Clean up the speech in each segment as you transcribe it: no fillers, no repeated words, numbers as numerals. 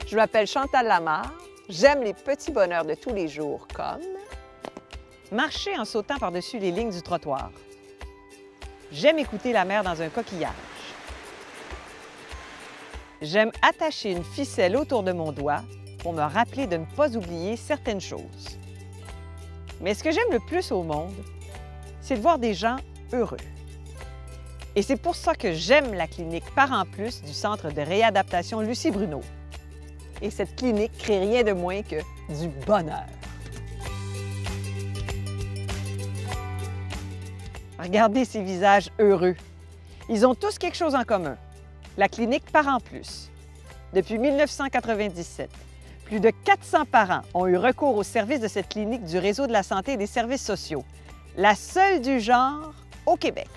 Je m'appelle Chantal Lamarre. J'aime les petits bonheurs de tous les jours comme marcher en sautant par-dessus les lignes du trottoir. J'aime écouter la mer dans un coquillage. J'aime attacher une ficelle autour de mon doigt pour me rappeler de ne pas oublier certaines choses. Mais ce que j'aime le plus au monde, c'est de voir des gens heureux. Et c'est pour ça que j'aime la clinique Parents Plus du Centre de réadaptation Lucie Bruneau. Et cette clinique crée rien de moins que du bonheur. Regardez ces visages heureux. Ils ont tous quelque chose en commun. La clinique Parents Plus. Depuis 1997, plus de 400 parents ont eu recours aux services de cette clinique du Réseau de la santé et des services sociaux, la seule du genre au Québec.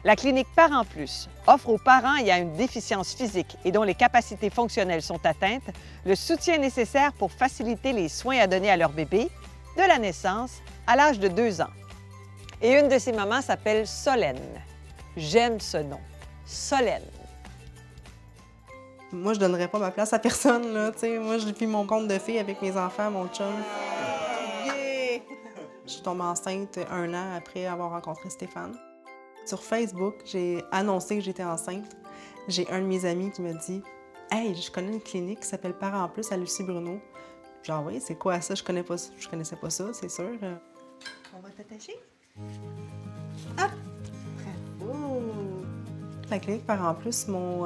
La clinique Parents Plus offre aux parents ayant une déficience physique et dont les capacités fonctionnelles sont atteintes le soutien nécessaire pour faciliter les soins à donner à leur bébé de la naissance à l'âge de 2 ans. Et une de ces mamans s'appelle Solène. J'aime ce nom, Solène. Moi, je donnerais pas ma place à personne, là, tu sais. Moi, je vis mon compte de fille avec mes enfants, mon chum. Yeah! Je suis tombée enceinte 1 an après avoir rencontré Stéphane. Sur Facebook, j'ai annoncé que j'étais enceinte. J'ai un de mes amis qui me dit « Hey, je connais une clinique qui s'appelle Parents Plus à Lucie Bruneau. » Genre, oui, c'est quoi ça? Je connaissais pas ça, c'est sûr. On va t'attacher. Ah! Bravo! La clinique Parents Plus m'ont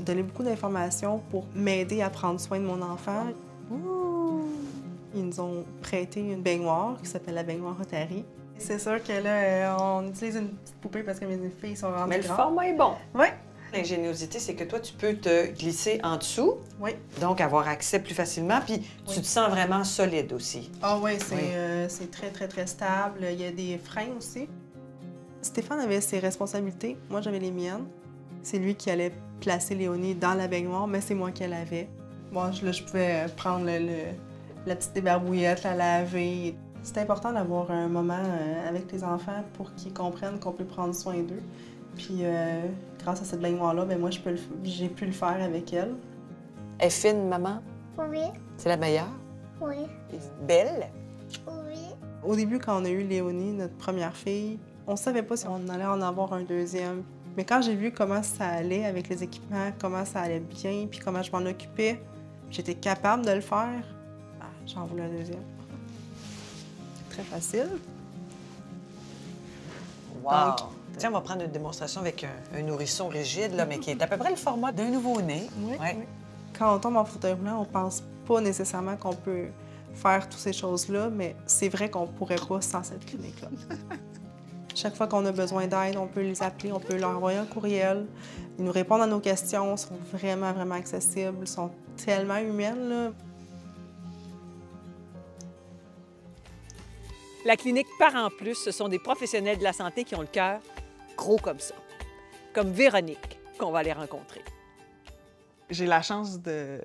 donné beaucoup d'informations pour m'aider à prendre soin de mon enfant. Ouh! Ils nous ont prêté une baignoire qui s'appelle la baignoire Rotary. C'est sûr que là, on utilise une petite poupée parce que mes filles sont rendues Mais le grandes. format est bon. Oui. L'ingéniosité, c'est que toi, tu peux te glisser en dessous, Oui. donc avoir accès plus facilement, puis tu te sens vraiment solide aussi. Ah oui, c'est très, très, très stable. Il y a des freins aussi. Stéphane avait ses responsabilités, moi j'avais les miennes. C'est lui qui allait placer Léonie dans la baignoire, mais c'est moi qui l'avais. Moi, je pouvais prendre la petite débarbouillette, la laver. C'est important d'avoir un moment avec les enfants pour qu'ils comprennent qu'on peut prendre soin d'eux. Puis grâce à cette baignoire-là, ben moi, j'ai pu le faire avec elle. Elle est fine, maman? Oui, C'est la meilleure? oui, Elle est belle? oui. Au début, quand on a eu Léonie, notre première fille, on savait pas si on allait en avoir un deuxième. Mais quand j'ai vu comment ça allait avec les équipements, comment ça allait bien, puis comment je m'en occupais, j'étais capable de le faire, j'en voulais un deuxième. Très facile. Wow! Donc, tiens, on va prendre une démonstration avec un nourrisson rigide, là, mais qui est à peu près le format d'un nouveau-né. Oui, Ouais. oui. Quand on tombe en fauteuil roulant, on pense pas nécessairement qu'on peut faire toutes ces choses-là, mais c'est vrai qu'on pourrait pas sans cette clinique-là. Chaque fois qu'on a besoin d'aide, on peut les appeler, on peut leur envoyer un courriel. Ils nous répondent à nos questions, sont vraiment, vraiment accessibles, sont tellement humaines, là. La clinique Parents Plus, ce sont des professionnels de la santé qui ont le cœur gros comme ça. Comme Véronique, qu'on va aller rencontrer. J'ai la chance de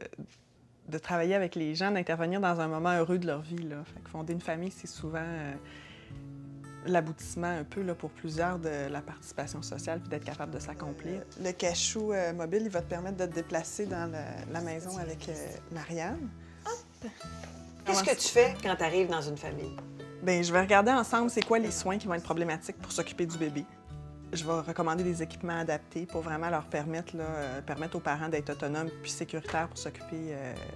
travailler avec les gens, d'intervenir dans un moment heureux de leur vie, là. Fait que fonder une famille, c'est souvent l'aboutissement un peu là, pour plusieurs de la participation sociale puis d'être capable de s'accomplir. Le cachou mobile, il va te permettre de te déplacer dans la maison avec Marianne. Qu'est-ce que tu fais quand tu arrives dans une famille? Bien, je vais regarder ensemble c'est quoi les soins qui vont être problématiques pour s'occuper du bébé. Je vais recommander des équipements adaptés pour vraiment leur permettre aux parents d'être autonomes puis sécuritaires pour s'occuper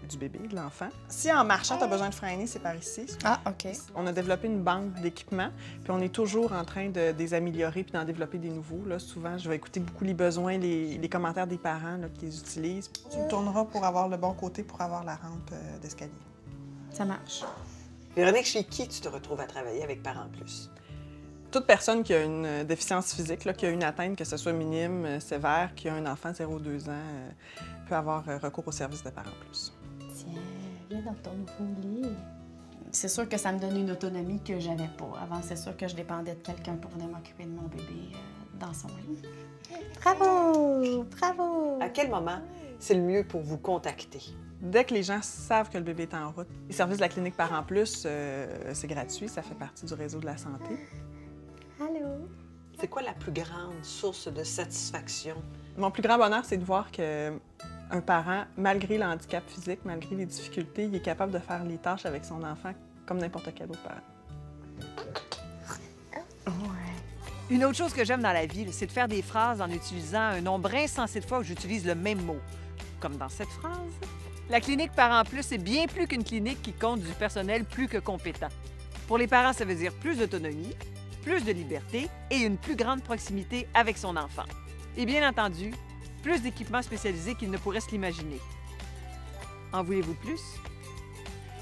du bébé, de l'enfant. Si en marchant, tu as besoin de freiner, c'est par ici. Ah, OK. On a développé une banque d'équipements, puis on est toujours en train de les améliorer puis d'en développer des nouveaux. Là, souvent, je vais écouter beaucoup les besoins, les commentaires des parents là, qui les utilisent. Tu le tourneras pour avoir le bon côté, pour avoir la rampe d'escalier. Ça marche. Véronique, chez qui tu te retrouves à travailler avec Parents Plus? Toute personne qui a une déficience physique, là, qui a une atteinte, que ce soit minime, sévère, qui a un enfant 0-2 ans, peut avoir recours au service de Parents Plus. Tiens, viens dans ton nouveau lit. C'est sûr que ça me donne une autonomie que j'avais pas. Avant, c'est sûr que je dépendais de quelqu'un pour venir m'occuper de mon bébé dans son lit. Bravo! Bravo! À quel moment c'est le mieux pour vous contacter? Dès que les gens savent que le bébé est en route, les services de la clinique Parents Plus, c'est gratuit, ça fait partie du réseau de la santé. Allô? C'est quoi la plus grande source de satisfaction? Mon plus grand bonheur, c'est de voir que Un parent, malgré le handicap physique, malgré les difficultés, il est capable de faire les tâches avec son enfant comme n'importe quel autre parent. Une autre chose que j'aime dans la vie, c'est de faire des phrases en utilisant un nombre insensé de fois où j'utilise le même mot. Comme dans cette phrase. La clinique Parents Plus, c'est bien plus qu'une clinique qui compte du personnel plus que compétent. Pour les parents, ça veut dire plus d'autonomie, plus de liberté et une plus grande proximité avec son enfant. Et bien entendu, plus d'équipements spécialisés qu'il ne pourrait se l'imaginer. En voulez-vous plus?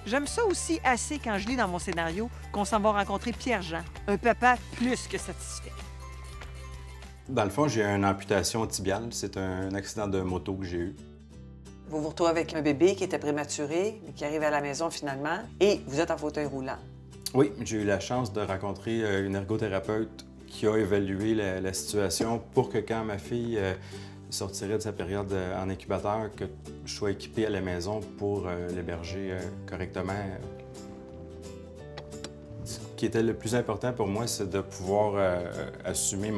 J'aime ça aussi assez quand je lis dans mon scénario qu'on s'en va rencontrer Pierre-Jean, un papa plus que satisfait. Dans le fond, j'ai une amputation tibiale. C'est un accident de moto que j'ai eu. Vous vous retrouvez avec un bébé qui était prématuré, mais qui arrive à la maison finalement, et vous êtes en fauteuil roulant. Oui, j'ai eu la chance de rencontrer une ergothérapeute qui a évalué la situation pour que quand ma fille sortirait de sa période en incubateur, que je sois équipé à la maison pour l'héberger correctement. Ce qui était le plus important pour moi, c'est de pouvoir assumer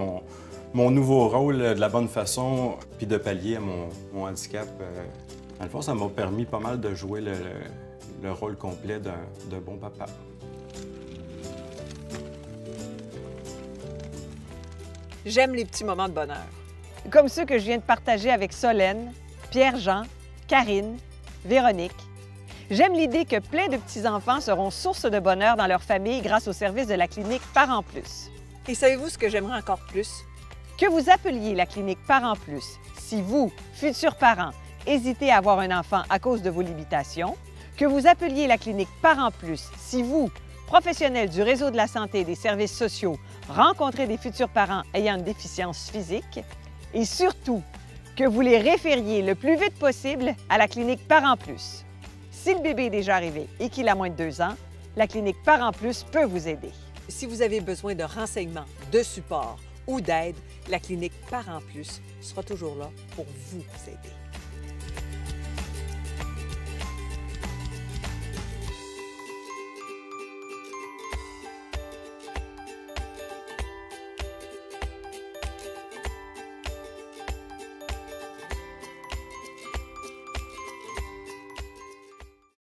mon nouveau rôle de la bonne façon, puis de pallier à mon handicap. Dans le fond, ça m'a permis pas mal de jouer le rôle complet d'un bon papa. J'aime les petits moments de bonheur. Comme ceux que je viens de partager avec Solène, Pierre-Jean, Karine, Véronique. J'aime l'idée que plein de petits-enfants seront source de bonheur dans leur famille grâce au service de la clinique Parents Plus. Et savez-vous ce que j'aimerais encore plus? Que vous appeliez la clinique Parents Plus si vous, futurs parents, hésitez à avoir un enfant à cause de vos limitations, que vous appeliez la clinique Parents Plus si vous, professionnels du réseau de la santé et des services sociaux, rencontrez des futurs parents ayant une déficience physique, et surtout, que vous les référiez le plus vite possible à la clinique Parents Plus. Si le bébé est déjà arrivé et qu'il a moins de 2 ans, la clinique Parents Plus peut vous aider. Si vous avez besoin de renseignements, de support ou d'aide, la clinique Parents Plus sera toujours là pour vous aider.